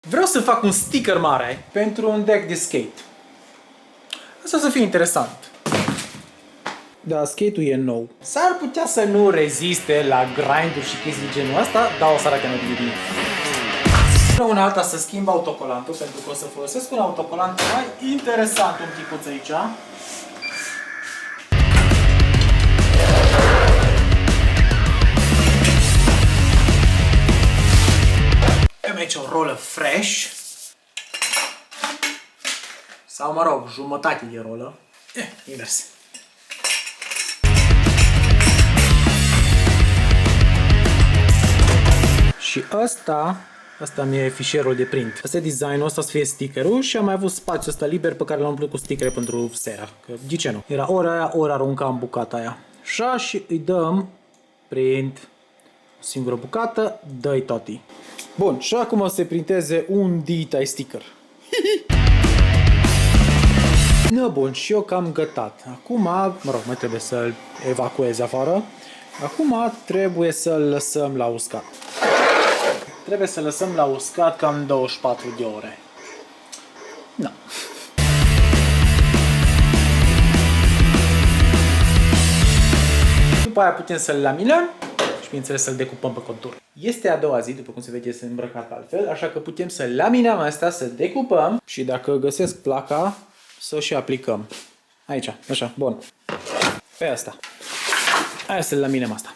Vreau să fac un sticker mare pentru un deck de skate. Asta o să fie interesant. Da, skate-ul e nou. S-ar putea să nu reziste la grind-uri și chestii de genul ăsta, dar o să arate mai bine. Una alta să schimb autocolantul, pentru că o să folosesc un autocolant mai interesant un picuț aici. Avem aici o rolă fresh. Sau mă rog, jumătate de rolă. Invers. Și asta mi-e fișierul de print. Asta e designul, ăsta să fie stickerul și am mai avut spațiul ăsta liber pe care l-am umplut cu stickere pentru sera. Că, de ce nu? Era ori aia, ori aruncam bucata aia. Așa și îi dăm print. O singură bucată, dă-i toti. Bun, și acum o să se printeze un dita sticker. No, bun, și eu cam gătat. Acum, mă rog, mai trebuie să-l evacuez afară. Acum trebuie să-l lăsăm la uscat. Trebuie să lăsăm la uscat cam 24 de ore. No. După aia putem să-l laminăm și bineînțeles să-l decupăm pe contur. Este a doua zi, după cum se vede, este îmbrăcat altfel, așa că putem să laminăm asta, să decupăm și dacă găsesc placa, să o și aplicăm. Aici, așa, bun. Pe asta. Hai să-l laminăm asta.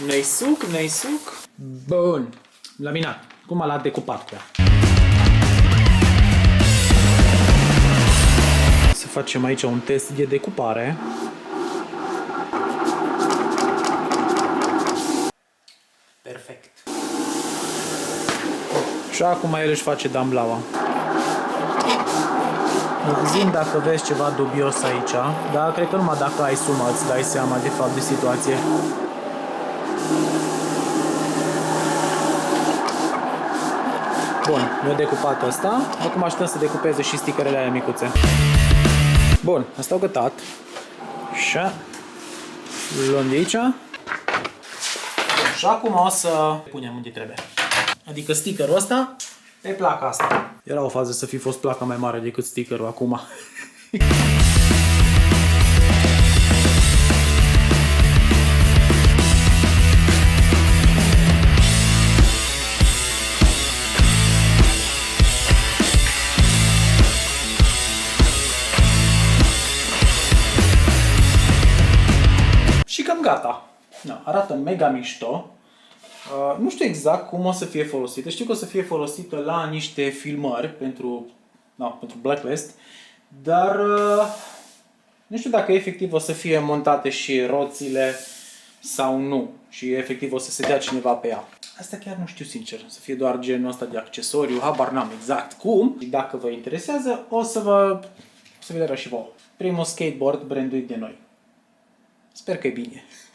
Nu-i suc. Bun. Laminat. Cum l-a decupat cu ea. Să facem aici un test de decupare. Perfect. Și acum el își face damblaua. Zi-mi dacă vezi ceva dubios aici, dar cred că numai dacă ai sumă îți dai seama de fapt de situație. Bun, mi-a decupat asta. Acum așteptăm să decupeze și stickerele aia micuțe. Bun, asta au gătat. Așa. Luăm de aici. Bun, și acum o să punem unde trebuie. Adică stickerul ăsta pe placa asta. Era o fază să fi fost placa mai mare decât stickerul acum. Și cam gata. No, arată mega mișto. Nu știu exact cum o să fie folosită. Știu că o să fie folosită la niște filmări pentru Blacklist, dar nu știu dacă efectiv o să fie montate și roțile sau nu. Și efectiv o să se dea cineva pe ea. Asta chiar nu știu sincer. Să fie doar genul ăsta de accesoriu. Habar n-am exact cum. Și dacă vă interesează, o să vă arăt și vouă. Primul skateboard branduit de noi. Sper că e bine.